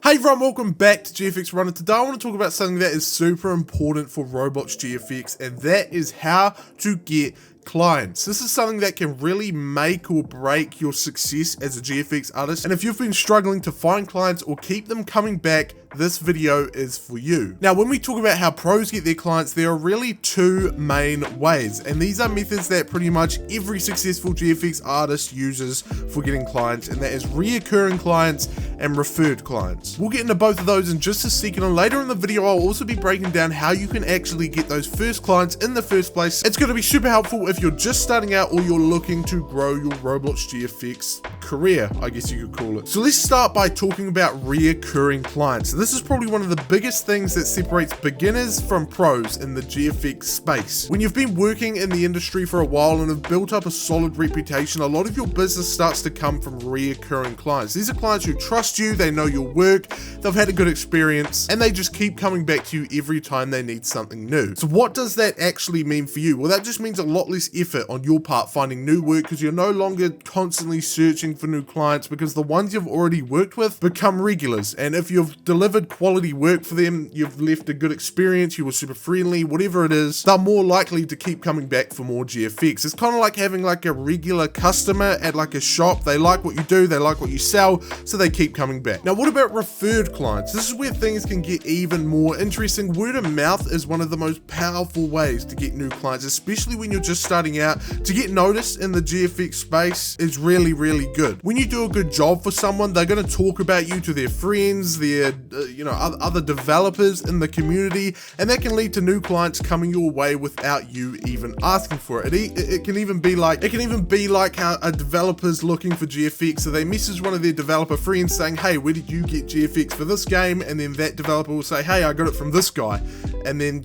Hey everyone, welcome back to GFXRhino. Today I want to talk about something that is super important for Roblox GFX, and that is how to get clients. This is something that can really make or break your success as a GFX artist, and if you've been struggling to find clients or keep them coming back, this video is for you. Now, when we talk about how pros get their clients, there are really two main ways, and these are methods that pretty much every successful GFX artist uses for getting clients, and that is reoccurring clients and referred clients. We'll get into both of those in just a second, and later in the video I'll also be breaking down how you can actually get those first clients in the first place. It's going to be super helpful if you're just starting out or you're looking to grow your Roblox GFX career, I guess you could call it. So let's start by talking about reoccurring clients. This is probably one of the biggest things that separates beginners from pros in the GFX space. When you've been working in the industry for a while and have built up a solid reputation, a lot of your business starts to come from reoccurring clients. These are clients who trust you, they know your work, they've had a good experience, and they just keep coming back to you every time they need something new. So what does that actually mean for you? Well, that just means a lot less effort on your part finding new work, because you're no longer constantly searching for new clients, because the ones you've already worked with become regulars, and if you've delivered quality work for them, you've left a good experience, you were super friendly, whatever it is, they're more likely to keep coming back for more GFX. It's kind of like having like a regular customer at like a shop. They like what you do, they like what you sell, so they keep coming back. Now, what about referred clients? This is where things can get even more interesting. Word of mouth is one of the most powerful ways to get new clients, especially when you're just starting out. To get noticed in the GFX space is really, really good. When you do a good job for someone, they're going to talk about you to their friends, their other developers in the community, and that can lead to new clients coming your way without you even asking for it. It can even be like how a developer's looking for GFX, so they message one of their developer friends saying, hey, where did you get GFX for this game? And then that developer will say, hey, I got it from this guy, and then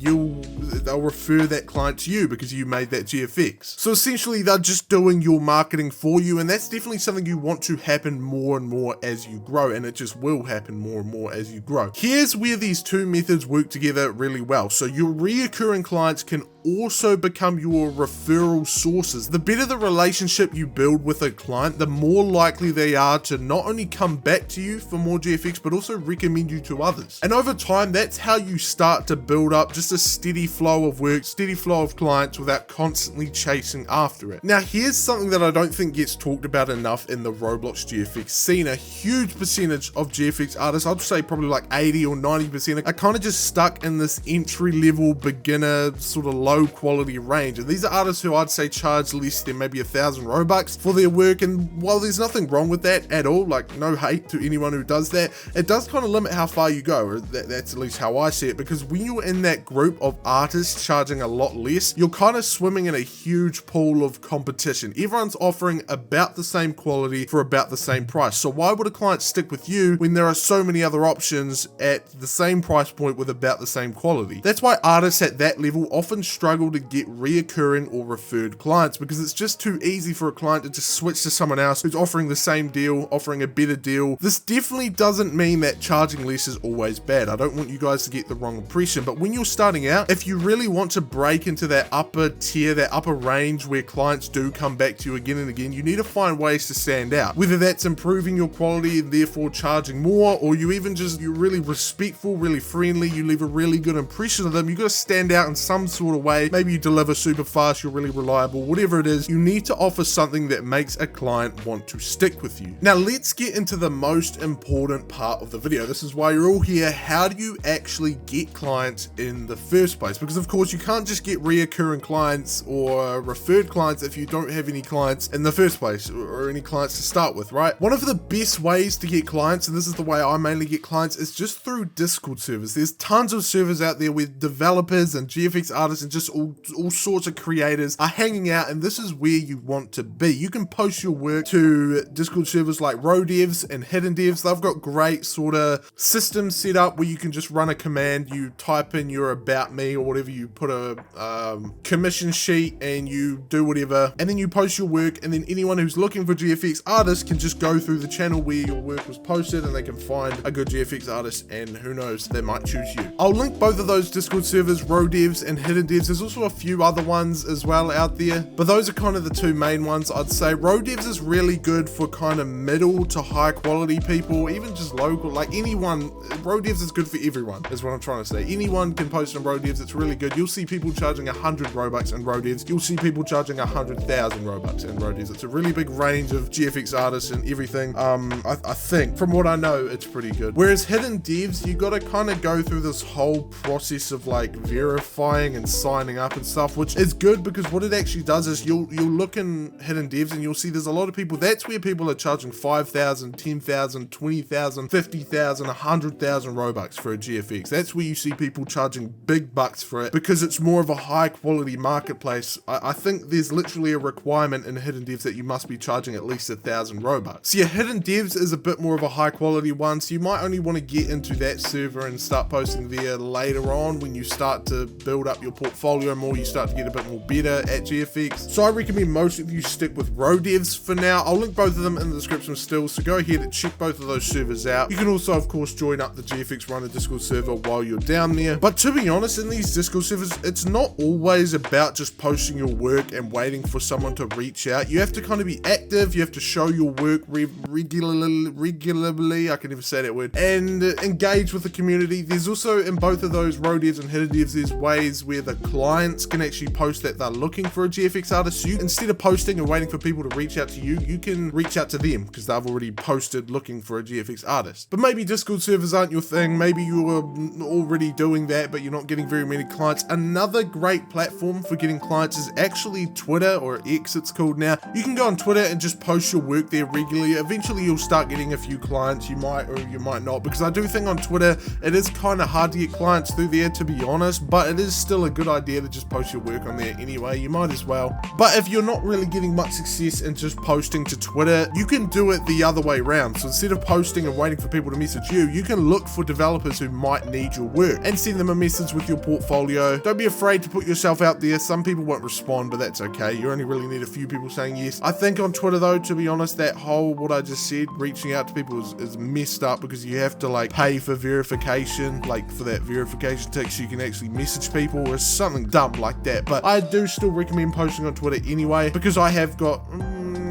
they'll refer that client to you because you made that GFX. So essentially they're just doing your marketing for you, and that's definitely something you want to happen more and more as you grow, and it just will happen more and more as you grow. Here's where these two methods work together really well. So your reoccurring clients can also become your referral sources. The better the relationship you build with a client, the more likely they are to not only come back to you for more GFX, but also recommend you to others. And over time, that's how you start to build up just a steady flow of work, steady flow of clients without constantly chasing after it. Now, here's something that I don't think gets talked about enough in the Roblox GFX scene. A huge percentage of GFX artists, I'd say probably like 80 or 90%, are kind of just stuck in this entry-level beginner sort of low quality range, and these are artists who I'd say charge less than maybe 1,000 Robux for their work. And while there's nothing wrong with that at all, like no hate to anyone who does that, it does kind of limit how far you go, or that's at least how I see it, because when you're in that group of artists charging a lot less, you're kind of swimming in a huge pool of competition. Everyone's offering about the same quality for about the same price, so why would a client stick with you when there are so many other options at the same price point with about the same quality? That's why artists at that level often struggle to get reoccurring or referred clients, because it's just too easy for a client to just switch to someone else who's offering the same deal, offering a better deal. This definitely doesn't mean that charging less is always bad. I don't want you guys to get the wrong impression, but when you're starting out, if you really want to break into that upper tier, that upper range where clients do come back to you again and again, you need to find ways to stand out, whether that's improving your quality and therefore charging more, or you're really respectful, really friendly, you leave a really good impression of them. You got to stand out in some sort of way. Maybe you deliver super fast, you're really reliable, whatever it is, you need to offer something that makes a client want to stick with you. Now let's get into the most important part of the video. This is why you're all here. How do you actually get clients in the first place? Because of course you can't just get reoccurring clients or referred clients if you don't have any clients in the first place, or any clients to start with, right? One of the best ways to get clients, and this is the way I mainly get clients, is just through Discord servers. There's tons of servers out there with developers and GFX artists and just all sorts of creators are hanging out, and this is where you want to be. You can post your work to Discord servers like Rodevs and Hidden Devs. They've got great sort of systems set up where you can just run a command, you type in your about me or whatever, you put a commission sheet and you do whatever, and then you post your work, and then anyone who's looking for GFX artists can just go through the channel where your work was posted and they can find a good GFX artist, and who knows, they might choose you. I'll link both of those Discord servers, Rodevs and Hidden Devs, There's also a few other ones as well out there, but those are kind of the two main ones I'd say. Rodevs is really good for kind of middle to high quality people, even just local, like anyone. Rodevs is good for everyone, is what I'm trying to say. Anyone can post on Rodevs, it's really good. You'll see people charging 100 Robux in Rodevs. You'll see people charging 100,000 Robux in Rodevs. It's a really big range of GFX artists and everything. I think, from what I know, it's pretty good. Whereas hidden devs, you gotta kind of go through this whole process of like verifying and signing up and stuff, which is good because what it actually does is you'll look in hidden devs and you'll see there's a lot of people, that's where people are charging 5,000, 10,000, 20,000, 50,000, 100,000 Robux for a GFX. That's where you see people charging big bucks for it because it's more of a high quality marketplace. I think there's literally a requirement in hidden devs that you must be charging at least 1,000 Robux. So yeah, hidden devs is a bit more of a high quality one, so you might only want to get into that server and start posting there later on when you start to build up your portfolio more, you start to get a bit more better at GFX. So I recommend most of you stick with Rodevs for now. I'll link both of them in the description still, so go ahead and check both of those servers out. You can also of course join up the GFXRhino Discord server while you're down there. But to be honest, in these Discord servers, it's not always about just posting your work and waiting for someone to reach out. You have to kind of be active, you have to show your work regularly, I can never say that word, and engage with the community. There's also, in both of those Rodevs and hidden devs, there's ways where the clients can actually post that they're looking for a GFX artist. So you, instead of posting and waiting for people to reach out to you, you can reach out to them because they've already posted looking for a GFX artist. But maybe Discord servers aren't your thing, maybe you are already doing that but you're not getting very many clients. Another great platform for getting clients is actually Twitter, or X it's called now. You can go on Twitter and just post your work there regularly. Eventually you'll start getting a few clients, you might or you might not, because I do think on Twitter it is kind of hard to get clients through there, to be honest, but it is still a good idea to just post your work on there anyway. You might as well. But if you're not really getting much success in just posting to Twitter, you can do it the other way around. So instead of posting and waiting for people to message you, you can look for developers who might need your work and send them a message with your portfolio. Don't be afraid to put yourself out there. Some people won't respond, but that's okay. You only really need a few people saying yes. I think on Twitter though, to be honest, that whole, what I just said, reaching out to people is messed up because you have to like pay for verification, like for that verification text you can actually message people or something dumb like that. But I do still recommend posting on Twitter anyway because I have got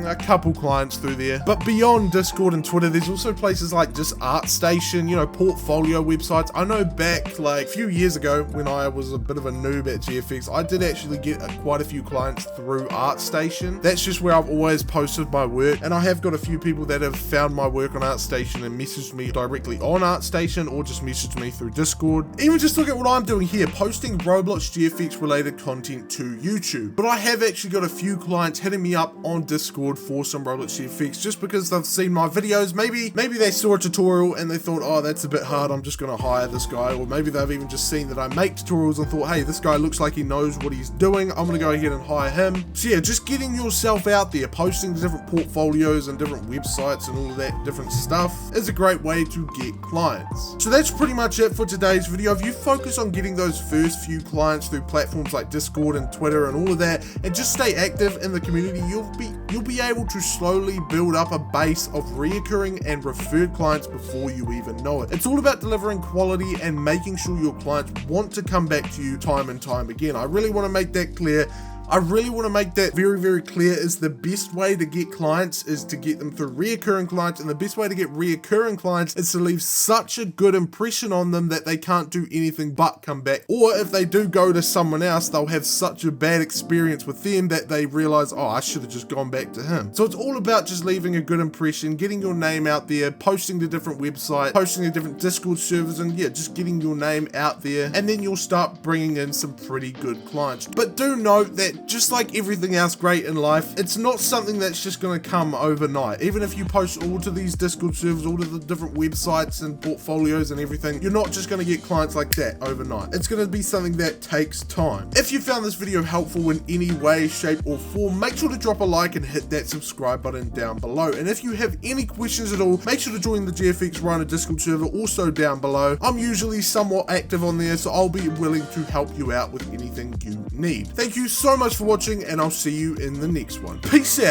a couple clients through there. But beyond Discord and Twitter, there's also places like just ArtStation, you know, portfolio websites. I know back like a few years ago when I was a bit of a noob at GFX, I did actually get quite a few clients through ArtStation. That's just where I've always posted my work, and I have got a few people that have found my work on ArtStation and messaged me directly on ArtStation or just messaged me through Discord. Even just look at what I'm doing here, posting Roblox GFX related content to YouTube. But I have actually got a few clients hitting me up on Discord for some Roblox GFX just because they've seen my videos. Maybe they saw a tutorial and they thought, oh, that's a bit hard, I'm just gonna hire this guy. Or maybe they've even just seen that I make tutorials and thought, hey, this guy looks like he knows what he's doing, I'm gonna go ahead and hire him. So yeah, just getting yourself out there, posting different portfolios and different websites and all of that different stuff is a great way to get clients. So that's pretty much it for today's video. If you focus on getting those first few clients through platforms like Discord and Twitter and all of that, and just stay active in the community, you'll be able to slowly build up a base of reoccurring and referred clients before you even know it. It's all about delivering quality and making sure your clients want to come back to you time and time again. I really want to make that clear. I really want to make that very, very clear, is the best way to get clients is to get them through reoccurring clients, and the best way to get reoccurring clients is to leave such a good impression on them that they can't do anything but come back. Or if they do go to someone else, they'll have such a bad experience with them that they realize, oh, I should have just gone back to him. So it's all about just leaving a good impression, getting your name out there, posting to different websites, posting to different Discord servers, and yeah, just getting your name out there, and then you'll start bringing in some pretty good clients. But do note that just like everything else great in life, it's not something that's just going to come overnight. Even if you post all to these Discord servers, all to the different websites and portfolios and everything, you're not just going to get clients like that overnight. It's going to be something that takes time. If you found this video helpful in any way, shape or form, make sure to drop a like and hit that subscribe button down below. And if you have any questions at all, make sure to join the GFXRhino Discord server also down below. I'm usually somewhat active on there, so I'll be willing to help you out with anything you need. Thank you so much for watching, and I'll see you in the next one. Peace out.